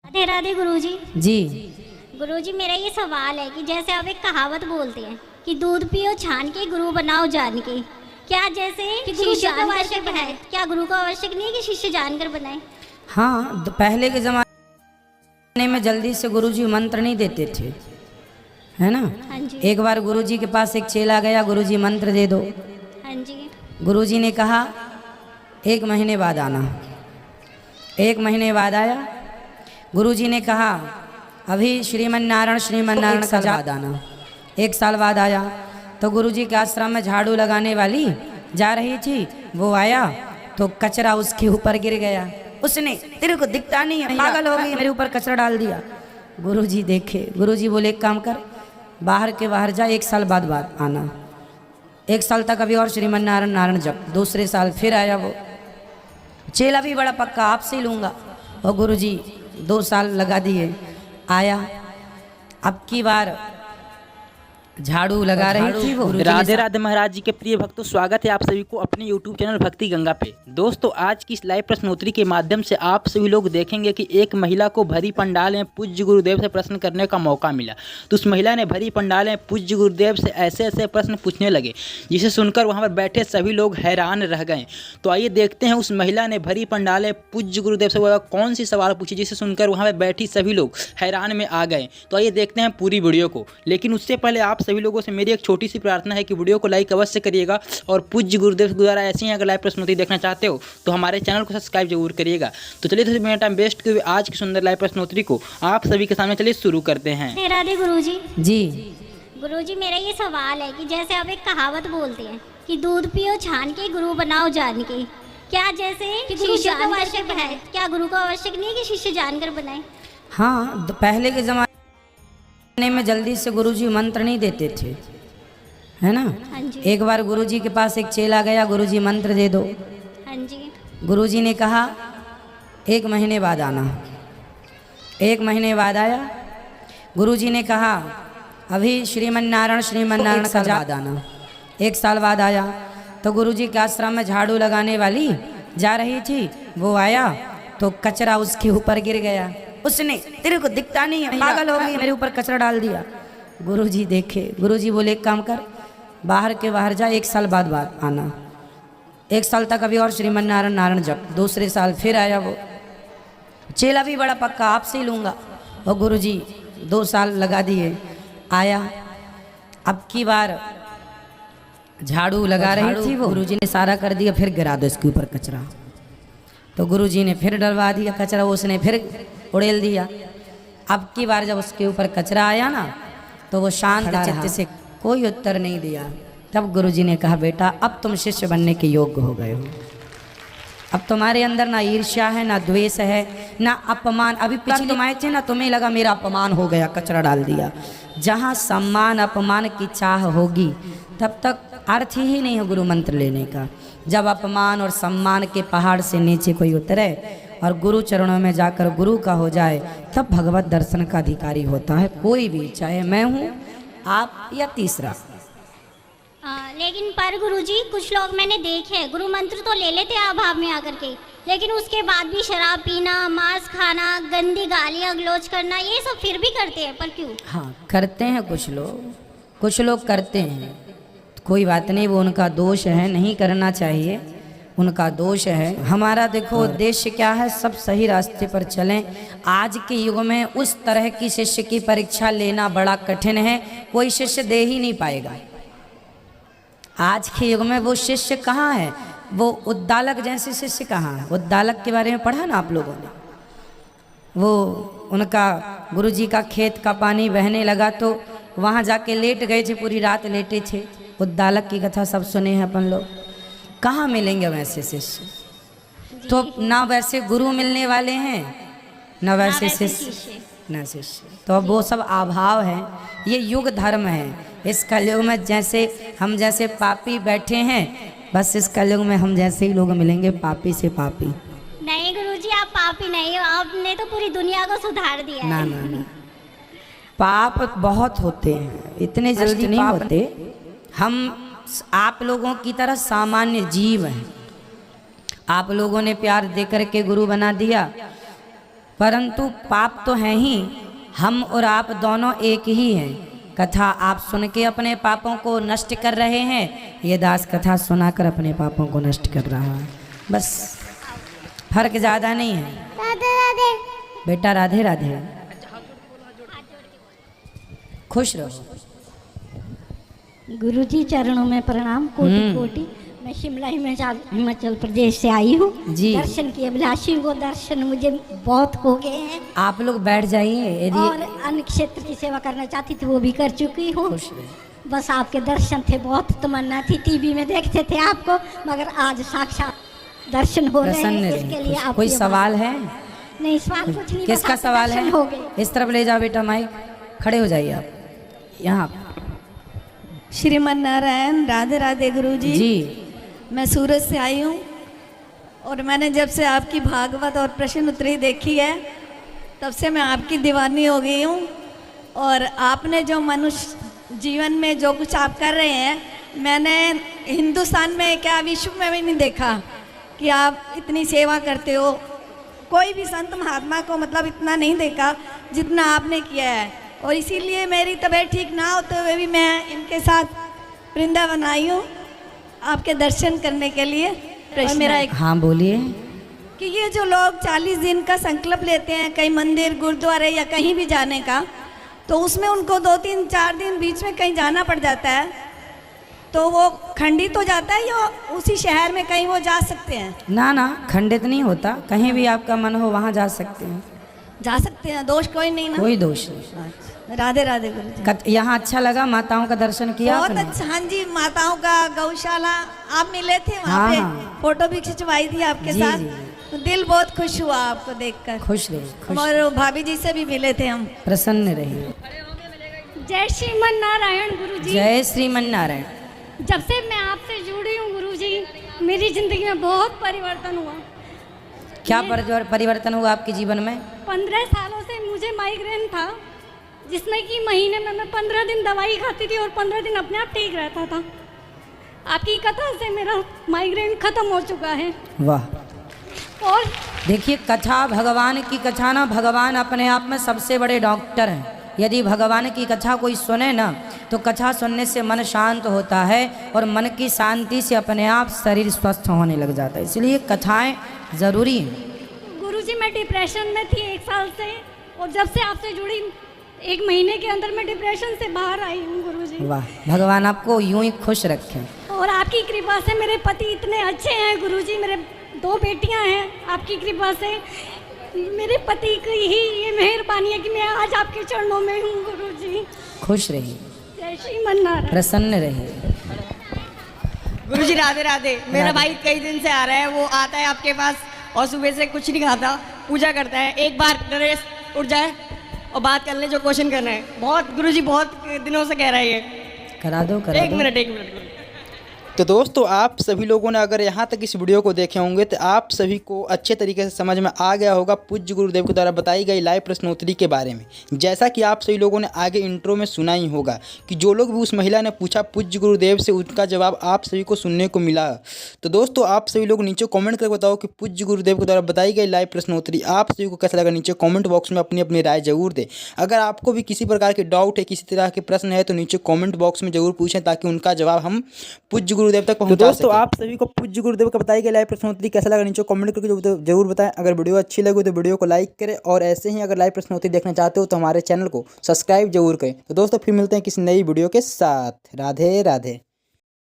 राधे राधे गुरुजी। जी। गुरुजी मेरा ये सवाल है कि जैसे आप एक कहावत बोलते हैं कि दूध पियो छान के गुरु बनाओ जान के, क्या जैसे शिष्य को आवश्यक है, क्या गुरु को आवश्यक नहीं है कि शिष्य जानकर बनाए? हाँ, पहले के जमाने में जल्दी से गुरुजी मंत्र नहीं देते थे, है ना। हाँ जी। एक बार गुरुजी के पास एक चेला गया, गुरुजी मंत्र दे दो। हाँ जी। गुरुजी ने कहा 1 महीने बाद आना। 1 महीने बाद आया। गुरुजी ने कहा अभी श्रीमन नारायण का बाद आना। 1 साल बाद आया तो गुरुजी के आश्रम में झाड़ू लगाने वाली जा रही थी, वो आया तो कचरा उसके ऊपर गिर गया। उसने तेरे को दिखता नहीं है, पागल हो गई, मेरे ऊपर कचरा डाल दिया। गुरुजी देखे, गुरुजी बोले एक काम कर, बाहर के बाहर जा, 1 साल बाद आना। 1 साल तक अभी और श्रीमन नारायण जप। दूसरे साल फिर आया वो चेला भी बड़ा पक्का, आपसे ही लूँगा। और गुरुजी 2 साल लगा दिए। आया, अब की बार झाड़ू लगा रही थी वो। राधे राधे महाराज जी के प्रिय भक्तों, स्वागत है आप सभी को अपने YouTube चैनल भक्ति गंगा पे। दोस्तों, आज की इस लाइव प्रश्नोत्तरी के माध्यम से आप सभी लोग देखेंगे कि एक महिला को भरी पंडाल में पूज्य गुरुदेव से प्रश्न करने का मौका मिला। तो उस महिला ने भरी पंडाल में पूज्य गुरुदेव से ऐसे ऐसे प्रश्न पूछने लगे जिसे सुनकर वहाँ पर बैठे सभी लोग हैरान रह गए। तो आइए देखते हैं उस महिला ने भरी पंडाल में पूज्य गुरुदेव से वह कौन सी सवाल पूछी जिसे सुनकर वहाँ पर बैठी सभी लोग हैरान में आ गए। तो आइए देखते हैं पूरी वीडियो को। लेकिन उससे पहले आप सभी लोगों से मेरी एक छोटी सी प्रार्थना है कि वीडियो को लाइक अवश्य करिएगा और पूज्य गुरुदेव द्वारा ऐसे ही अगर लाइव प्रश्नोत्तरी देखना चाहते हो तो हमारे चैनल को सब्सक्राइब जरूर करिएगा। तो चलिए मेरा टाइम वेस्ट किए हुए आज की सुंदर लाइव प्रश्नोत्तरी को आप सभी के सामने चलिए शुरू करते हैं। राधे राधे गुरुजी। जी। गुरुजी मेरा ये सवाल है कि जैसे आप एक कहावत बोलते हैं कि दूध पियो छान के गुरु बनाओ जान के, क्या जैसे शिष्य को आवश्यक है, क्या गुरु को आवश्यक नहीं है कि शिष्य जानकर बनाए? हाँ, पहले के जमाने में जल्दी से गुरुजी मंत्र नहीं देते थे, है ना। हाँ जी। एक बार गुरुजी के पास एक चेला गया, गुरुजी मंत्र दे दो। हाँ जी। गुरुजी ने कहा 1 महीने बाद आना। 1 महीने बाद आया। गुरुजी ने कहा अभी श्रीमन नारायण का बाद आना। 1 साल बाद आया तो गुरुजी के आश्रम में झाड़ू लगाने वाली जा रही थी, वो आया तो कचरा उसके ऊपर गिर गया। उसने तेरे को दिखता नहीं है, पागल हो गई, मेरे ऊपर कचरा डाल दिया। गुरुजी देखे, गुरुजी बोले एक काम कर, बाहर के बाहर जा, 1 साल बाद आना। 1 साल तक अभी और श्रीमन नारायण जप। दूसरे साल फिर आया वो चेला भी बड़ा पक्का, आपसे ही लूँगा। और गुरुजी 2 साल लगा दिए। आया, अब की बार झाड़ू लगा रही थी वो, गुरुजी ने सारा कर दिया, फिर गिरा दो इसके ऊपर कचरा। तो गुरुजी ने फिर डलवा दिया कचरा, उसने फिर उड़ेल दिया। अब की बार जब उसके ऊपर कचरा आया ना तो वो शांत चित्त से कोई उत्तर नहीं दिया। तब गुरुजी ने कहा बेटा अब तुम शिष्य बनने के योग्य हो गए हो। अब तुम्हारे अंदर ना ईर्ष्या है, ना द्वेष है, ना अपमान। अभी पिछले तुम आए थे ना, तुम्हें लगा मेरा अपमान हो गया, कचरा डाल दिया। जहाँ सम्मान अपमान की चाह होगी तब तक अर्थ ही नहीं है गुरु मंत्र लेने का। जब अपमान और सम्मान के पहाड़ से नीचे कोई उतरे और गुरु चरणों में जाकर गुरु का हो जाए तब भगवत दर्शन का अधिकारी होता है कोई भी, चाहे मैं हूँ, आप या तीसरा। लेकिन पर गुरुजी कुछ लोग मैंने देखे हैं गुरु मंत्र तो ले लेते हैं अभाव में आकर के, लेकिन उसके बाद भी शराब पीना, मांस खाना, गंदी गालियाँ गलौज करना, ये सब फिर भी करते हैं। पर क्यों? हाँ, करते हैं कुछ लोग करते हैं, कोई बात नहीं, वो उनका दोष है, नहीं करना चाहिए, उनका दोष है। हमारा देखो उद्देश्य क्या है, सब सही रास्ते पर चलें। आज के युग में उस तरह की शिष्य की परीक्षा लेना बड़ा कठिन है, कोई शिष्य दे ही नहीं पाएगा। आज के युग में वो शिष्य कहाँ है, वो उद्दालक जैसे शिष्य कहाँ है? उद्दालक के बारे में पढ़ा ना आप लोगों ने? वो उनका गुरुजी का खेत का पानी बहने लगा तो वहाँ जाके लेट गए थे, पूरी रात लेटे थे। उद्दालक की कथा सब सुने हैं अपन लोग। कहाँ मिलेंगे वैसे शिष्य? तो ना वैसे गुरु मिलने वाले हैं, ना वैसे शिष्य, ना शिष्य। तो अब वो सब अभाव है, ये युग धर्म है। इस कलयुग में जैसे हम जैसे पापी बैठे हैं, बस इस कलयुग में हम जैसे ही लोग मिलेंगे, पापी से पापी। नहीं गुरुजी, आप पापी नहीं हो, आपने तो पूरी दुनिया को सुधार दिया है। ना, पाप बहुत होते हैं, इतने जल्दी नहीं होते। हम आप लोगों की तरह सामान्य जीव हैं। आप लोगों ने प्यार देकर के गुरु बना दिया, परंतु पाप तो हैं ही, हम और आप दोनों एक ही हैं। कथा आप सुन के अपने पापों को नष्ट कर रहे हैं, ये दास कथा सुनाकर अपने पापों को नष्ट कर रहा है। बस फर्क ज़्यादा नहीं है। राधे राधे। बेटा राधे राधे, खुश रहो। गुरुजी चरणों में प्रणाम, कोटि कोटि। मैं शिमला हिमाचल प्रदेश से आई हूँ जी। दर्शन की अभिलाषी वो दर्शन मुझे बहुत हो गए हैं आप लोग बैठ जाइए। यदि और अन्य क्षेत्र की सेवा करना चाहती थी वो भी कर चुकी हूँ। खुश रहे। बस आपके दर्शन थे, बहुत तमन्ना थी, टीवी में देखते थे आपको, मगर आज साक्षात दर्शन हो रहे प्रसन्न हैं। रहिए। इसके लिए आप कोई सवाल है? नहीं, सवाल कुछ नहीं। किसका बस सवाल दर्शन है? हो गए। इस तरफ ले जाओ बेटा, माइक खड़े हो जाइए आप यहाँ। श्रीमन नारायण, राधे राधे गुरुजी। जी मैं सूरत से आई हूँ और मैंने जब से आपकी भागवत और प्रश्न उत्तरी देखी है तब से मैं आपकी दीवानी हो गई हूँ। और आपने जो मनुष्य जीवन में जो कुछ आप कर रहे हैं, मैंने हिंदुस्तान में क्या विश्व में भी नहीं देखा कि आप इतनी सेवा करते हो। कोई भी संत महात्मा को मतलब इतना नहीं देखा जितना आपने किया है। और इसीलिए मेरी तबीयत ठीक ना होते हुए भी मैं इनके साथ वृंदावन आई हूँ आपके दर्शन करने के लिए। और मेरा एक हाँ बोलिए। कि ये जो लोग 40 दिन का संकल्प लेते हैं कहीं मंदिर गुरुद्वारे या कहीं भी जाने का, तो उसमें उनको 2-3-4 दिन बीच में कहीं जाना पड़ जाता है, तो वो खंडित हो जाता है या उसी शहर में कहीं वो जा सकते हैं? ना ना, खंडित नहीं होता, कहीं भी आपका मन हो वहाँ जा सकते हैं। जा सकते हैं, दोष कोई नहीं ना? कोई दोष नहीं। राधे राधे गुरु। यहाँ अच्छा लगा, माताओं का दर्शन किया बहुत आपने? अच्छा। हाँ जी, माताओं का गौशाला आप मिले थे वहाँ हाँ, पे, हाँ। फोटो भी खिंचवाई थी आपके जी, साथ। जी। तो दिल बहुत खुश हुआ आपको देखकर। खुश रहिए, खुश और भाभी जी से भी मिले थे हम। प्रसन्न रहिए। जय श्रीमन नारायण गुरुजी। जय श्रीमन नारायण। जब से मैं आपसे जुड़ी हूँ गुरुजी, मेरी जिंदगी में बहुत परिवर्तन हुआ। क्या परिवर्तन हुआ आपके जीवन में? 15 सालों से मुझे माइग्रेन था, जिसमें कि महीने में मैं 15 दिन दवाई खाती थी और 15 दिन अपने आप ठीक रहता था। आपकी कथा से मेरा माइग्रेन खत्म हो चुका है। वाह। और देखिए, कथा भगवान की कथा ना, भगवान अपने आप में सबसे बड़े डॉक्टर हैं। यदि भगवान की कथा कोई सुने ना, तो कथा सुनने से मन शांत होता है और मन की शांति से अपने आप शरीर स्वस्थ होने लग जाता है। इसलिए कथाएं ज़रूरी हैं। गुरुजी, मैं डिप्रेशन में थी 1 साल से, और जब से आपसे जुड़ी 1 महीने के अंदर मैं डिप्रेशन से बाहर आई हूँ गुरुजी। वाह, भगवान आपको यूं ही खुश रखें। और आपकी कृपा से मेरे पति इतने अच्छे हैं गुरुजी, मेरे 2 बेटियां हैं। आपकी कृपा से मेरे पति की ही ये मेहरबानी है कि मैं आज आपके चरणों में हूँ गुरुजी। खुश रहिए, जय श्रीमन नारायण। प्रसन्न रहिए। गुरुजी राधे राधे। मेरा भाई कई दिन से आ रहा है, वो आता है आपके पास और सुबह से कुछ नहीं खाता, पूजा करता है। एक बार नरेश उठ जाए और बात कर ले, जो क्वेश्चन करना है। बहुत गुरुजी बहुत दिनों से कह रहा है ये। करा दो, करा एक दो। मिनट गुरुजी। तो दोस्तों, आप सभी लोगों ने अगर यहाँ तक इस वीडियो को देखे होंगे तो आप सभी को अच्छे तरीके से समझ में आ गया होगा पूज्य गुरुदेव के द्वारा बताई गई लाइव प्रश्नोत्तरी के बारे में। जैसा कि आप सभी लोगों ने आगे इंट्रो में सुना ही होगा कि जो लोग भी उस महिला ने पूछा पूज्य गुरुदेव से, उनका जवाब आप सभी को सुनने को मिला। तो दोस्तों, आप सभी लोग नीचे कॉमेंट करके बताओ कि पूज्य गुरुदेव के द्वारा बताई गई लाइव प्रश्नोत्तरी आप सभी को कैसा लगा। नीचे कॉमेंट बॉक्स में अपनी अपनी राय जरूर दें। अगर आपको भी किसी प्रकार के डाउट है, किसी तरह के प्रश्न है, तो नीचे कॉमेंट बॉक्स में जरूर पूछें ताकि उनका जवाब हम पूज्य गुरुदेव तक पहुँचा सकें। तो आप सभी को पूज्य गुरुदेव का बताई गई लाइव प्रश्नोत्तरी कैसा लगा नीचे कमेंट करके जरूर बताएं। अगर वीडियो अच्छी लगी तो वीडियो को लाइक करें और ऐसे ही अगर लाइव प्रश्नोत्तरी देखना चाहते हो तो हमारे चैनल को सब्सक्राइब जरूर करें। तो दोस्तों, फिर मिलते हैं किसी नई वीडियो के साथ। राधे राधे।